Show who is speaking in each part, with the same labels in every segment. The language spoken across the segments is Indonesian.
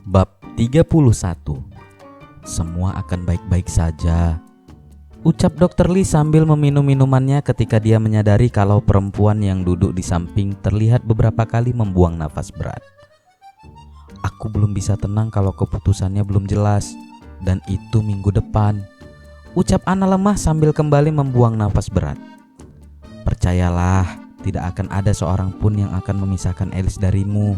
Speaker 1: Bab 31. Semua akan baik-baik saja, ucap Dr. Lee sambil meminum minumannya ketika dia menyadari kalau perempuan yang duduk di samping terlihat beberapa kali membuang nafas berat. Aku belum bisa tenang kalau keputusannya belum jelas, dan itu minggu depan, ucap Ana lemah sambil kembali membuang nafas berat. Percayalah, tidak akan ada seorang pun yang akan memisahkan Alice darimu.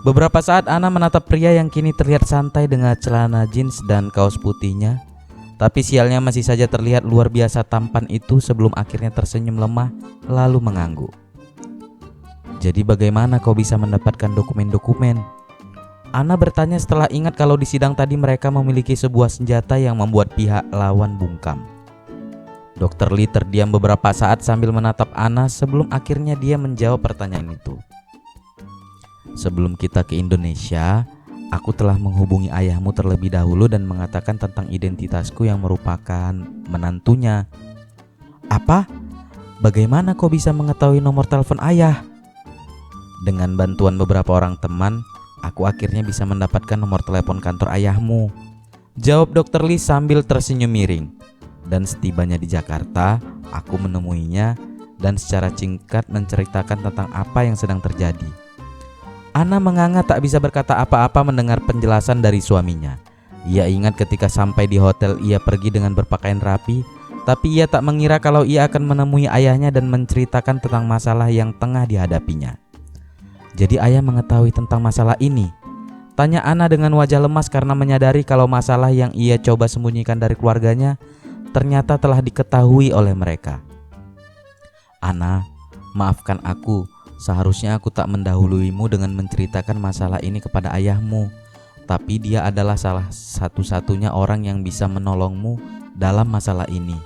Speaker 1: Beberapa saat Ana menatap pria yang kini terlihat santai dengan celana jeans dan kaos putihnya. Tapi sialnya masih saja terlihat luar biasa tampan itu sebelum akhirnya tersenyum lemah lalu mengangguk. Jadi bagaimana kau bisa mendapatkan dokumen-dokumen? Ana bertanya setelah ingat kalau di sidang tadi mereka memiliki sebuah senjata yang membuat pihak lawan bungkam. Dr. Lee terdiam beberapa saat sambil menatap Ana sebelum akhirnya dia menjawab pertanyaan itu. Sebelum kita ke Indonesia, aku telah menghubungi ayahmu terlebih dahulu dan mengatakan tentang identitasku yang merupakan menantunya. Apa? Bagaimana kau bisa mengetahui nomor telepon ayah? Dengan bantuan beberapa orang teman, aku akhirnya bisa mendapatkan nomor telepon kantor ayahmu, jawab Dr. Lee sambil tersenyum miring. Dan setibanya di Jakarta, aku menemuinya dan secara singkat menceritakan tentang apa yang sedang terjadi. Ana menganga tak bisa berkata apa-apa mendengar penjelasan dari suaminya. Ia ingat ketika sampai di hotel ia pergi dengan berpakaian rapi, tapi ia tak mengira kalau ia akan menemui ayahnya dan menceritakan tentang masalah yang tengah dihadapinya. Jadi ayah mengetahui tentang masalah ini? Tanya Ana dengan wajah lemas karena menyadari kalau masalah yang ia coba sembunyikan dari keluarganya ternyata telah diketahui oleh mereka. Ana, maafkan aku. Seharusnya aku tak mendahuluimu dengan menceritakan masalah ini kepada ayahmu, tapi dia adalah salah satu-satunya orang yang bisa menolongmu dalam masalah ini.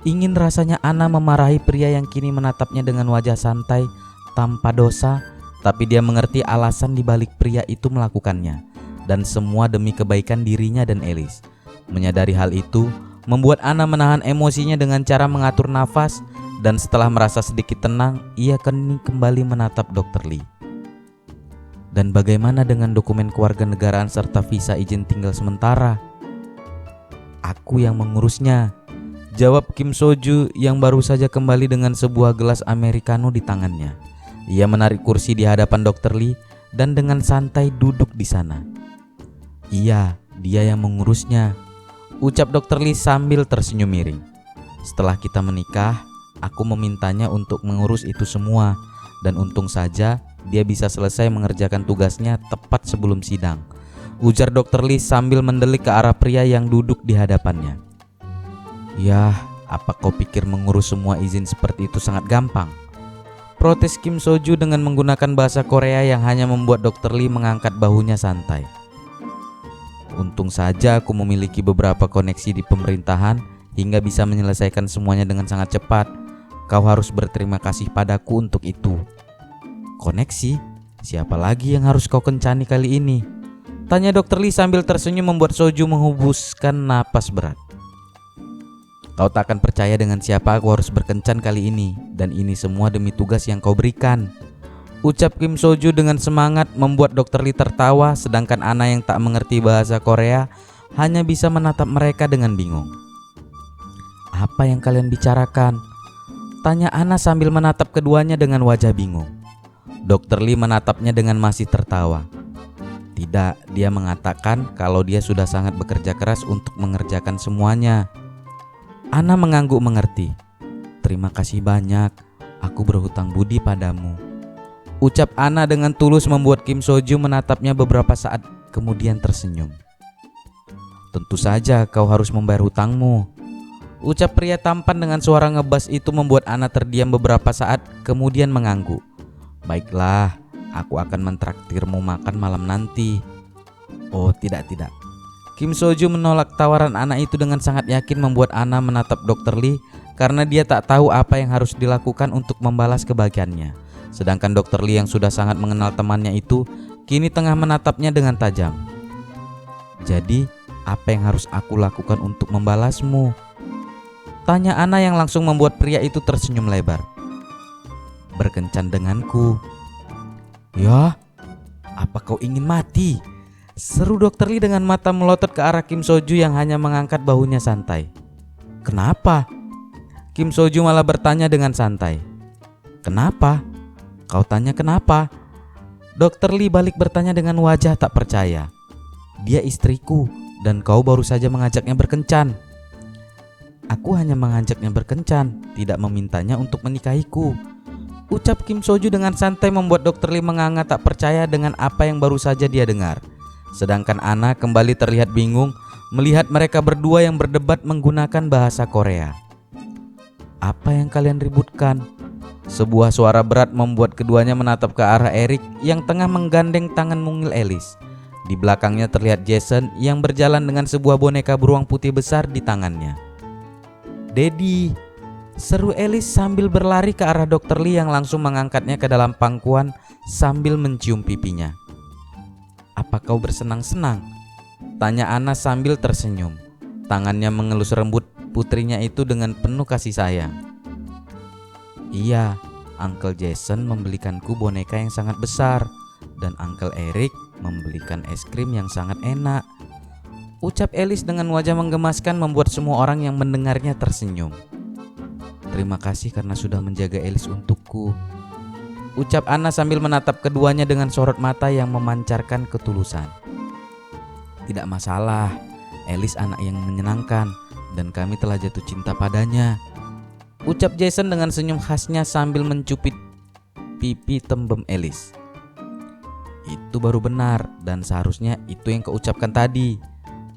Speaker 1: Ingin rasanya Ana memarahi pria yang kini menatapnya dengan wajah santai tanpa dosa, tapi dia mengerti alasan dibalik pria itu melakukannya, dan semua demi kebaikan dirinya dan Alice. Menyadari hal itu membuat Ana menahan emosinya dengan cara mengatur nafas. Dan setelah merasa sedikit tenang, ia kembali menatap Dr. Lee. Dan bagaimana dengan dokumen kewarganegaraan serta visa izin tinggal sementara? Aku yang mengurusnya, jawab Kim Soju yang baru saja kembali dengan sebuah gelas americano di tangannya. Ia menarik kursi di hadapan Dr. Lee dan dengan santai duduk di sana. Iya, dia yang mengurusnya, ucap Dr. Lee sambil tersenyum miring. Setelah kita menikah, aku memintanya untuk mengurus itu semua, dan untung saja dia bisa selesai mengerjakan tugasnya tepat sebelum sidang, ujar Dr. Lee sambil mendelik ke arah pria yang duduk di hadapannya. Yah, apa kau pikir mengurus semua izin seperti itu sangat gampang? Protes Kim Soju dengan menggunakan bahasa Korea yang hanya membuat Dr. Lee mengangkat bahunya santai. Untung saja aku memiliki beberapa koneksi di pemerintahan hingga bisa menyelesaikan semuanya dengan sangat cepat. Kau harus berterima kasih padaku untuk itu. Koneksi? Siapa lagi yang harus kau kencani kali ini? Tanya Dr. Lee sambil tersenyum membuat Soju menghembuskan napas berat. Kau tak akan percaya dengan siapa aku harus berkencan kali ini, dan ini semua demi tugas yang kau berikan, ucap Kim Soju dengan semangat membuat Dr. Lee tertawa, sedangkan Ana yang tak mengerti bahasa Korea hanya bisa menatap mereka dengan bingung. Apa yang kalian bicarakan? Tanya Ana sambil menatap keduanya dengan wajah bingung. Dr. Lee menatapnya dengan masih tertawa. Tidak, dia mengatakan kalau dia sudah sangat bekerja keras untuk mengerjakan semuanya. Ana mengangguk mengerti. Terima kasih banyak, aku berhutang budi padamu, ucap Ana dengan tulus membuat Kim Soju menatapnya beberapa saat kemudian tersenyum. Tentu saja kau harus membayar hutangmu, ucap pria tampan dengan suara ngebas itu membuat Ana terdiam beberapa saat kemudian mengangguk. Baiklah, aku akan mentraktirmu makan malam nanti. Oh tidak. Kim Soju menolak tawaran Ana itu dengan sangat yakin membuat Ana menatap Dr. Lee karena dia tak tahu apa yang harus dilakukan untuk membalas kebaikannya. Sedangkan Dr. Lee yang sudah sangat mengenal temannya itu kini tengah menatapnya dengan tajam. Jadi, apa yang harus aku lakukan untuk membalasmu? Tanya Ana yang langsung membuat pria itu tersenyum lebar. Berkencan denganku. Ya, apa kau ingin mati? Seru Dokter Lee dengan mata melotot ke arah Kim Soju yang hanya mengangkat bahunya santai. Kenapa? Kim Soju malah bertanya dengan santai. Kenapa? Kau tanya kenapa? Dokter Lee balik bertanya dengan wajah tak percaya. Dia istriku dan kau baru saja mengajaknya berkencan. Aku hanya mengajaknya berkencan, tidak memintanya untuk menikahiku. Ucap Kim Soju dengan santai membuat Dokter Lee menganga tak percaya dengan apa yang baru saja dia dengar. Sedangkan Ana kembali terlihat bingung melihat mereka berdua yang berdebat menggunakan bahasa Korea. Apa yang kalian ributkan? Sebuah suara berat membuat keduanya menatap ke arah Eric yang tengah menggandeng tangan mungil Alice. Di belakangnya terlihat Jason yang berjalan dengan sebuah boneka beruang putih besar di tangannya. Daddy, seru Alice sambil berlari ke arah Dokter Lee yang langsung mengangkatnya ke dalam pangkuan sambil mencium pipinya. Apa kau bersenang-senang? Tanya Ana sambil tersenyum. Tangannya mengelus rambut putrinya itu dengan penuh kasih sayang. Iya, Uncle Jason membelikanku boneka yang sangat besar dan Uncle Eric membelikan es krim yang sangat enak. Ucap Alice dengan wajah menggemaskan membuat semua orang yang mendengarnya tersenyum. Terima kasih karena sudah menjaga Alice untukku. Ucap Ana sambil menatap keduanya dengan sorot mata yang memancarkan ketulusan. Tidak masalah, Alice anak yang menyenangkan dan kami telah jatuh cinta padanya. Ucap Jason dengan senyum khasnya sambil mencupit pipi tembem Alice. Itu baru benar dan seharusnya itu yang kau ucapkan tadi.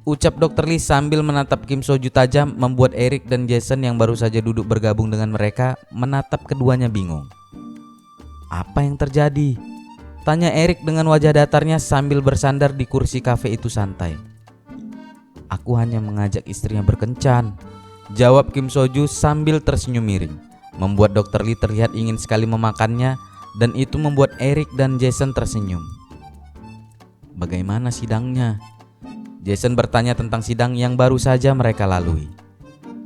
Speaker 1: Ucap Dokter Lee sambil menatap Kim Soju tajam membuat Eric dan Jason yang baru saja duduk bergabung dengan mereka menatap keduanya bingung. Apa yang terjadi? Tanya Eric dengan wajah datarnya sambil bersandar di kursi kafe itu santai. Aku hanya mengajak istrinya berkencan, jawab Kim Soju sambil tersenyum miring, membuat Dokter Lee terlihat ingin sekali memakannya dan itu membuat Eric dan Jason tersenyum. Bagaimana sidangnya? Jason bertanya tentang sidang yang baru saja mereka lalui.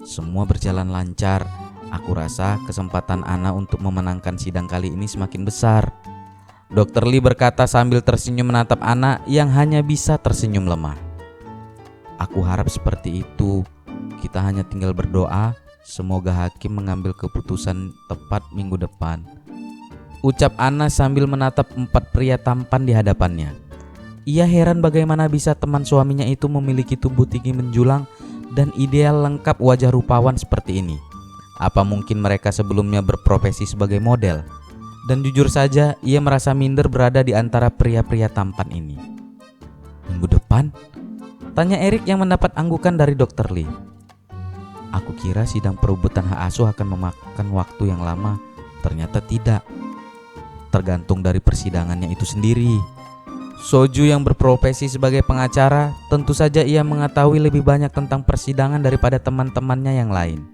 Speaker 1: Semua berjalan lancar. Aku rasa kesempatan Ana untuk memenangkan sidang kali ini semakin besar. Dokter Lee berkata sambil tersenyum menatap Ana yang hanya bisa tersenyum lemah. Aku harap seperti itu. Kita hanya tinggal berdoa, semoga hakim mengambil keputusan tepat minggu depan. Ucap Ana sambil menatap 4 pria tampan di hadapannya. Ia heran bagaimana bisa teman suaminya itu memiliki tubuh tinggi menjulang dan ideal lengkap wajah rupawan seperti ini. Apa mungkin mereka sebelumnya berprofesi sebagai model? Dan jujur saja ia merasa minder berada di antara pria-pria tampan ini. Minggu depan? Tanya Eric yang mendapat anggukan dari Dokter Lee. Aku kira sidang perebutan hak asuh akan memakan waktu yang lama. Ternyata tidak. Tergantung dari persidangannya itu sendiri. Soju yang berprofesi sebagai pengacara, tentu saja ia mengetahui lebih banyak tentang persidangan daripada teman-temannya yang lain.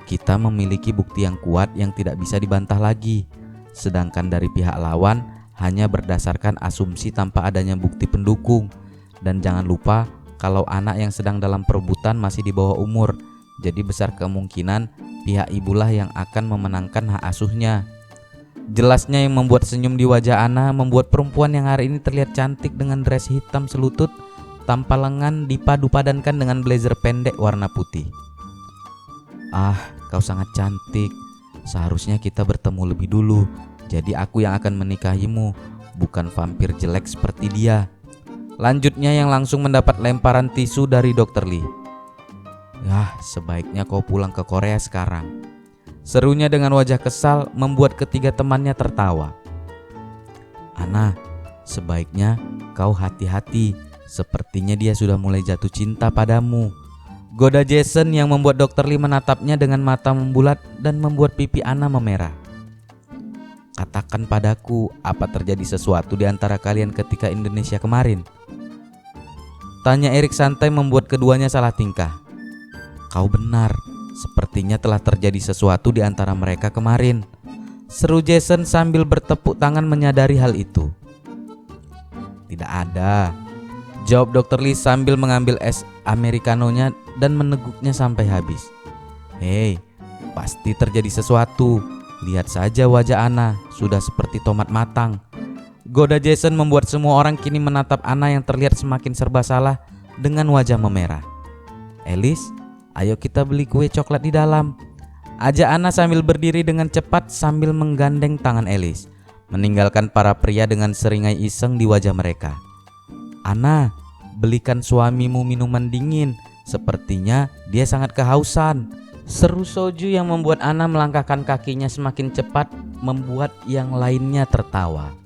Speaker 1: Kita memiliki bukti yang kuat yang tidak bisa dibantah lagi. Sedangkan dari pihak lawan hanya berdasarkan asumsi tanpa adanya bukti pendukung. Dan jangan lupa kalau anak yang sedang dalam perebutan masih di bawah umur, jadi besar kemungkinan pihak ibulah yang akan memenangkan hak asuhnya. Jelasnya yang membuat senyum di wajah Ana membuat perempuan yang hari ini terlihat cantik dengan dress hitam selutut tanpa lengan dipadu-padankan dengan blazer pendek warna putih. Ah, kau sangat cantik. Seharusnya kita bertemu lebih dulu. Jadi aku yang akan menikahimu, bukan vampir jelek seperti dia. Lanjutnya yang langsung mendapat lemparan tisu dari Dokter Lee. Yah, sebaiknya kau pulang ke Korea sekarang. Serunya dengan wajah kesal membuat ketiga temannya tertawa. Ana, sebaiknya kau hati-hati. Sepertinya dia sudah mulai jatuh cinta padamu. Goda Jason yang membuat Dokter Lee menatapnya dengan mata membulat dan membuat pipi Ana memerah. Katakan padaku, apa terjadi sesuatu di antara kalian ketika Indonesia kemarin? Tanya Eric santai membuat keduanya salah tingkah. Kau benar. Sepertinya telah terjadi sesuatu di antara mereka kemarin. Seru Jason sambil bertepuk tangan menyadari hal itu. Tidak ada, jawab Dokter Lee sambil mengambil es americanonya dan meneguknya sampai habis. Hei, pasti terjadi sesuatu. Lihat saja wajah Ana, sudah seperti tomat matang. Goda Jason membuat semua orang kini menatap Anna yang terlihat semakin serba salah dengan wajah memerah. "Alice, ayo kita beli kue coklat di dalam," ajak Anna sambil berdiri dengan cepat sambil menggandeng tangan Alice, meninggalkan para pria dengan seringai iseng di wajah mereka. "Anna, belikan suamimu minuman dingin, sepertinya dia sangat kehausan," seru Soju yang membuat Anna melangkahkan kakinya semakin cepat, membuat yang lainnya tertawa.